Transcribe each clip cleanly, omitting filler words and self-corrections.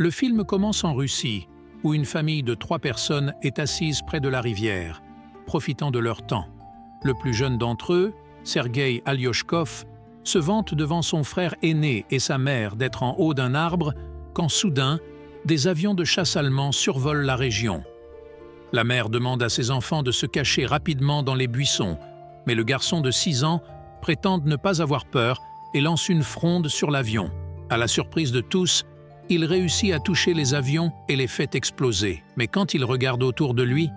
Le film commence en Russie, où une famille de 3 personnes est assise près de la rivière, profitant de leur temps. Le plus jeune d'entre eux, Sergueï Alioshkov, se vante devant son frère aîné et sa mère d'être en haut d'un arbre quand soudain, des avions de chasse allemands survolent la région. La mère demande à ses enfants de se cacher rapidement dans les buissons, mais le garçon de 6 ans prétend ne pas avoir peur et lance une fronde sur l'avion. À la surprise de tous, il réussit à toucher les avions et les fait exploser. Mais quand il regarde autour de lui,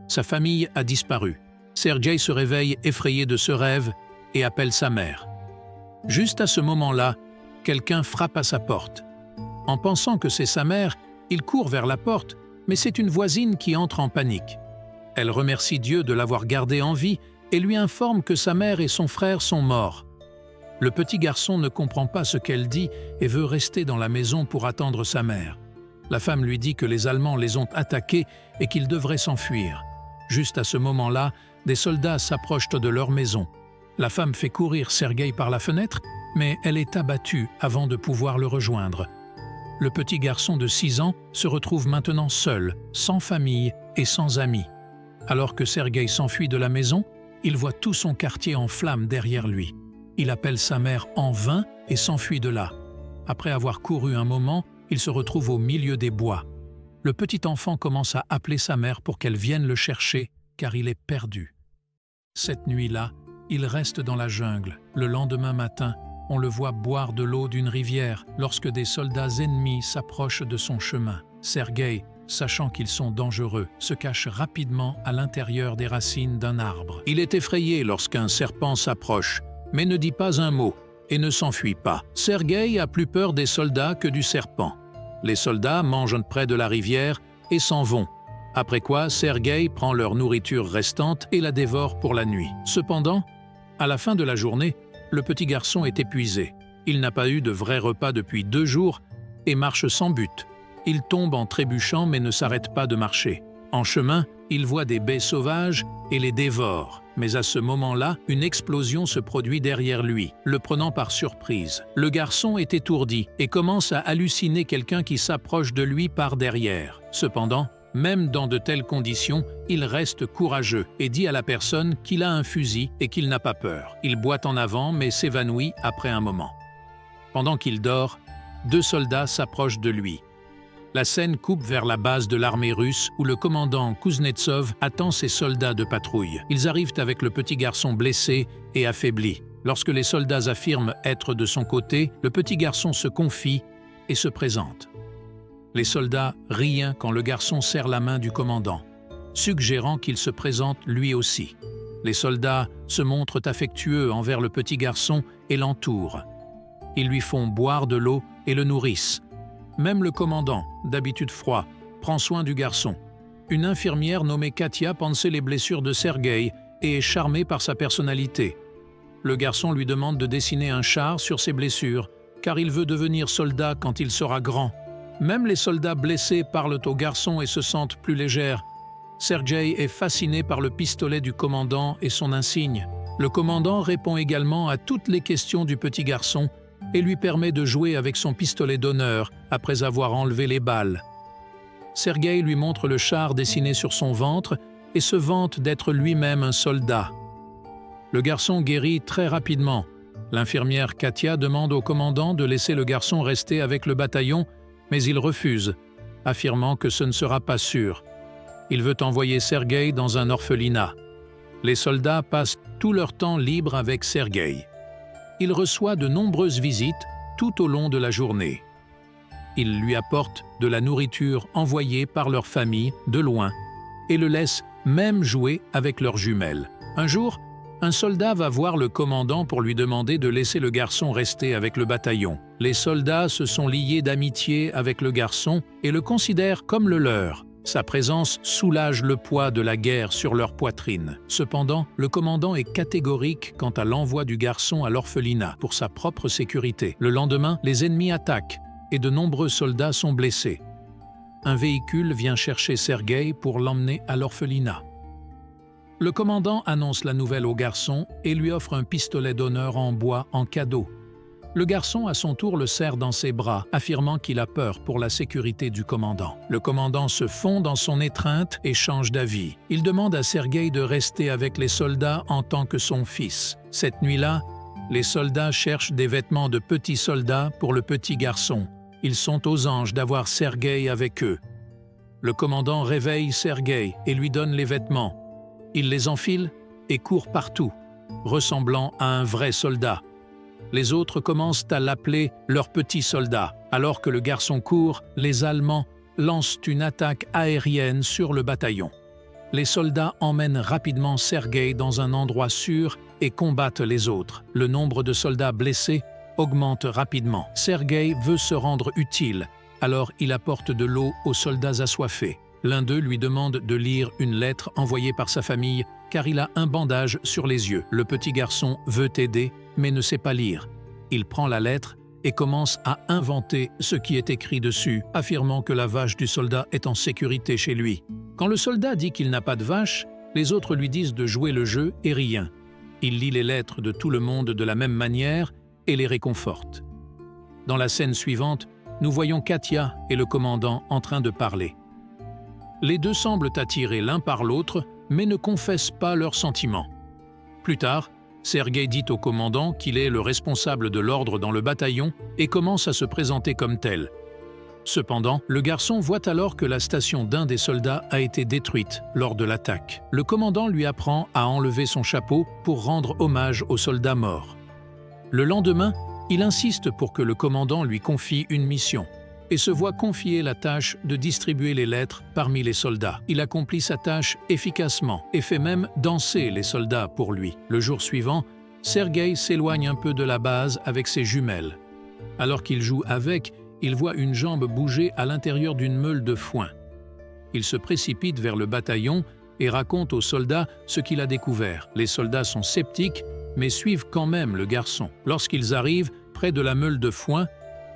sa famille a disparu. Sergueï se réveille effrayé de ce rêve et appelle sa mère. Juste à ce moment-là, quelqu'un frappe à sa porte. En pensant que c'est sa mère, il court vers la porte, mais c'est une voisine qui entre en panique. Elle remercie Dieu de l'avoir gardé en vie et lui informe que sa mère et son frère sont morts. Le petit garçon ne comprend pas ce qu'elle dit et veut rester dans la maison pour attendre sa mère. La femme lui dit que les Allemands les ont attaqués et qu'ils devraient s'enfuir. Juste à ce moment-là, des soldats s'approchent de leur maison. La femme fait courir Sergueï par la fenêtre, mais elle est abattue avant de pouvoir le rejoindre. Le petit garçon de 6 ans se retrouve maintenant seul, sans famille et sans amis. Alors que Sergueï s'enfuit de la maison, il voit tout son quartier en flammes derrière lui. Il appelle sa mère en vain et s'enfuit de là. Après avoir couru un moment, il se retrouve au milieu des bois. Le petit enfant commence à appeler sa mère pour qu'elle vienne le chercher, car il est perdu. Cette nuit-là, il reste dans la jungle. Le lendemain matin, on le voit boire de l'eau d'une rivière lorsque des soldats ennemis s'approchent de son chemin. Sergueï, sachant qu'ils sont dangereux, se cache rapidement à l'intérieur des racines d'un arbre. Il est effrayé lorsqu'un serpent s'approche, mais ne dit pas un mot et ne s'enfuit pas. Sergueï a plus peur des soldats que du serpent. Les soldats mangent près de la rivière et s'en vont. Après quoi, Sergueï prend leur nourriture restante et la dévore pour la nuit. Cependant, à la fin de la journée, le petit garçon est épuisé. Il n'a pas eu de vrai repas depuis 2 jours et marche sans but. Il tombe en trébuchant mais ne s'arrête pas de marcher. En chemin, il voit des baies sauvages et les dévore. Mais à ce moment-là, une explosion se produit derrière lui, le prenant par surprise. Le garçon est étourdi et commence à halluciner quelqu'un qui s'approche de lui par derrière. Cependant, même dans de telles conditions, il reste courageux et dit à la personne qu'il a un fusil et qu'il n'a pas peur. Il boite en avant mais s'évanouit après un moment. Pendant qu'il dort, 2 soldats s'approchent de lui. La scène coupe vers la base de l'armée russe où le commandant Kuznetsov attend ses soldats de patrouille. Ils arrivent avec le petit garçon blessé et affaibli. Lorsque les soldats affirment être de son côté, le petit garçon se confie et se présente. Les soldats rient quand le garçon serre la main du commandant, suggérant qu'il se présente lui aussi. Les soldats se montrent affectueux envers le petit garçon et l'entourent. Ils lui font boire de l'eau et le nourrissent. Même le commandant, d'habitude froid, prend soin du garçon. Une infirmière nommée Katia pansait les blessures de Sergueï et est charmée par sa personnalité. Le garçon lui demande de dessiner un char sur ses blessures, car il veut devenir soldat quand il sera grand. Même les soldats blessés parlent au garçon et se sentent plus légers. Sergueï est fasciné par le pistolet du commandant et son insigne. Le commandant répond également à toutes les questions du petit garçon et lui permet de jouer avec son pistolet d'honneur après avoir enlevé les balles. Sergueï lui montre le char dessiné sur son ventre et se vante d'être lui-même un soldat. Le garçon guérit très rapidement. L'infirmière Katia demande au commandant de laisser le garçon rester avec le bataillon, mais il refuse, affirmant que ce ne sera pas sûr. Il veut envoyer Sergueï dans un orphelinat. Les soldats passent tout leur temps libre avec Sergueï. Il reçoit de nombreuses visites tout au long de la journée. Ils lui apportent de la nourriture envoyée par leur famille de loin et le laissent même jouer avec leurs jumelles. Un jour, un soldat va voir le commandant pour lui demander de laisser le garçon rester avec le bataillon. Les soldats se sont liés d'amitié avec le garçon et le considèrent comme le leur. Sa présence soulage le poids de la guerre sur leur poitrine. Cependant, le commandant est catégorique quant à l'envoi du garçon à l'orphelinat pour sa propre sécurité. Le lendemain, les ennemis attaquent et de nombreux soldats sont blessés. Un véhicule vient chercher Sergueï pour l'emmener à l'orphelinat. Le commandant annonce la nouvelle au garçon et lui offre un pistolet d'honneur en bois en cadeau. Le garçon, à son tour, le serre dans ses bras, affirmant qu'il a peur pour la sécurité du commandant. Le commandant se fond dans son étreinte et change d'avis. Il demande à Sergueï de rester avec les soldats en tant que son fils. Cette nuit-là, les soldats cherchent des vêtements de petits soldats pour le petit garçon. Ils sont aux anges d'avoir Sergueï avec eux. Le commandant réveille Sergueï et lui donne les vêtements. Il les enfile et court partout, ressemblant à un vrai soldat. Les autres commencent à l'appeler leur petit soldat. Alors que le garçon court, les Allemands lancent une attaque aérienne sur le bataillon. Les soldats emmènent rapidement Sergueï dans un endroit sûr et combattent les autres. Le nombre de soldats blessés augmente rapidement. Sergueï veut se rendre utile, alors il apporte de l'eau aux soldats assoiffés. L'un d'eux lui demande de lire une lettre envoyée par sa famille car il a un bandage sur les yeux. Le petit garçon veut aider, mais ne sait pas lire. Il prend la lettre et commence à inventer ce qui est écrit dessus, affirmant que la vache du soldat est en sécurité chez lui. Quand le soldat dit qu'il n'a pas de vache, les autres lui disent de jouer le jeu et rien. Il lit les lettres de tout le monde de la même manière et les réconforte. Dans la scène suivante, nous voyons Katia et le commandant en train de parler. Les deux semblent attirés l'un par l'autre, mais ne confessent pas leurs sentiments. Plus tard, Sergueï dit au commandant qu'il est le responsable de l'ordre dans le bataillon et commence à se présenter comme tel. Cependant, le garçon voit alors que la station d'un des soldats a été détruite lors de l'attaque. Le commandant lui apprend à enlever son chapeau pour rendre hommage aux soldats morts. Le lendemain, il insiste pour que le commandant lui confie une mission et se voit confier la tâche de distribuer les lettres parmi les soldats. Il accomplit sa tâche efficacement et fait même danser les soldats pour lui. Le jour suivant, Sergueï s'éloigne un peu de la base avec ses jumelles. Alors qu'il joue avec, il voit une jambe bouger à l'intérieur d'une meule de foin. Il se précipite vers le bataillon et raconte aux soldats ce qu'il a découvert. Les soldats sont sceptiques, mais suivent quand même le garçon. Lorsqu'ils arrivent près de la meule de foin,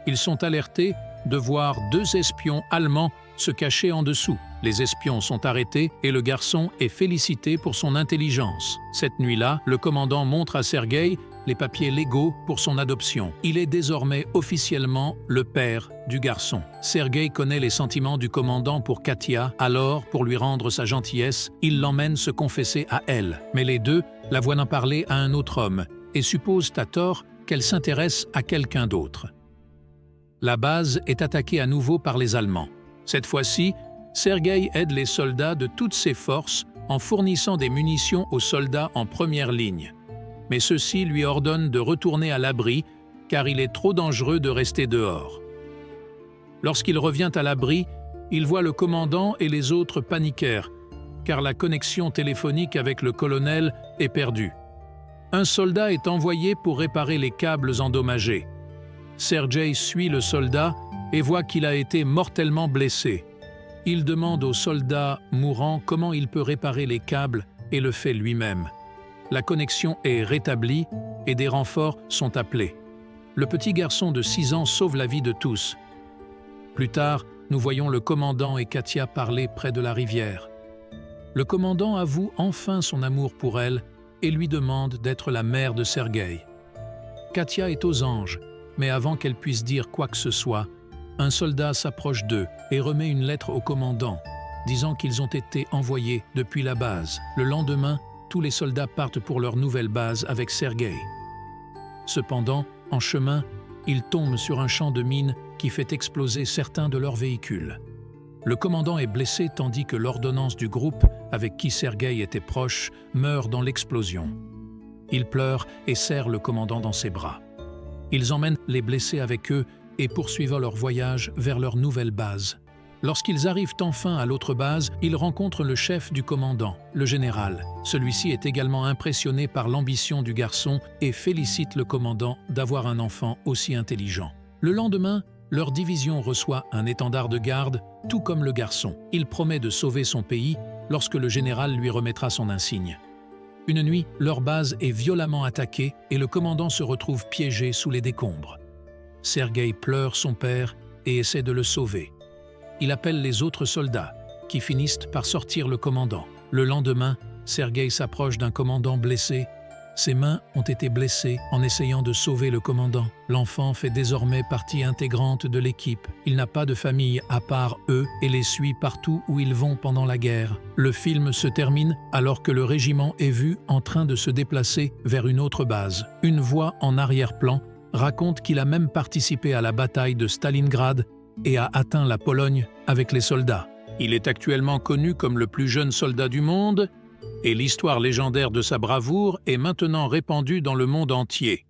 ils sont alertés de voir deux espions allemands se cacher en dessous. Les espions sont arrêtés et le garçon est félicité pour son intelligence. Cette nuit-là, le commandant montre à Sergueï les papiers légaux pour son adoption. Il est désormais officiellement le père du garçon. Sergueï connaît les sentiments du commandant pour Katia, alors, pour lui rendre sa gentillesse, il l'emmène se confesser à elle. Mais les deux la voient en parler à un autre homme et supposent à tort qu'elle s'intéresse à quelqu'un d'autre. La base est attaquée à nouveau par les Allemands. Cette fois-ci, Sergueï aide les soldats de toutes ses forces en fournissant des munitions aux soldats en première ligne. Mais ceux-ci lui ordonnent de retourner à l'abri car il est trop dangereux de rester dehors. Lorsqu'il revient à l'abri, il voit le commandant et les autres paniquèrent car la connexion téléphonique avec le colonel est perdue. Un soldat est envoyé pour réparer les câbles endommagés. Sergueï suit le soldat et voit qu'il a été mortellement blessé. Il demande au soldat mourant comment il peut réparer les câbles et le fait lui-même. La connexion est rétablie et des renforts sont appelés. Le petit garçon de 6 ans sauve la vie de tous. Plus tard, nous voyons le commandant et Katia parler près de la rivière. Le commandant avoue enfin son amour pour elle et lui demande d'être la mère de Sergueï. Katia est aux anges, mais avant qu'elle puisse dire quoi que ce soit, un soldat s'approche d'eux et remet une lettre au commandant, disant qu'ils ont été envoyés depuis la base. Le lendemain, tous les soldats partent pour leur nouvelle base avec Sergueï. Cependant, en chemin, ils tombent sur un champ de mines qui fait exploser certains de leurs véhicules. Le commandant est blessé tandis que l'ordonnance du groupe, avec qui Sergueï était proche, meurt dans l'explosion. Il pleure et serre le commandant dans ses bras. Ils emmènent les blessés avec eux et poursuivent leur voyage vers leur nouvelle base. Lorsqu'ils arrivent enfin à l'autre base, ils rencontrent le chef du commandant, le général. Celui-ci est également impressionné par l'ambition du garçon et félicite le commandant d'avoir un enfant aussi intelligent. Le lendemain, leur division reçoit un étendard de garde, tout comme le garçon. Il promet de sauver son pays lorsque le général lui remettra son insigne. Une nuit, leur base est violemment attaquée et le commandant se retrouve piégé sous les décombres. Sergueï pleure son père et essaie de le sauver. Il appelle les autres soldats, qui finissent par sortir le commandant. Le lendemain, Sergueï s'approche d'un commandant blessé Ses mains ont été blessées en essayant de sauver le commandant. L'enfant fait désormais partie intégrante de l'équipe. Il n'a pas de famille à part eux et les suit partout où ils vont pendant la guerre. Le film se termine alors que le régiment est vu en train de se déplacer vers une autre base. Une voix en arrière-plan raconte qu'il a même participé à la bataille de Stalingrad et a atteint la Pologne avec les soldats. Il est actuellement connu comme le plus jeune soldat du monde et l'histoire légendaire de sa bravoure est maintenant répandue dans le monde entier.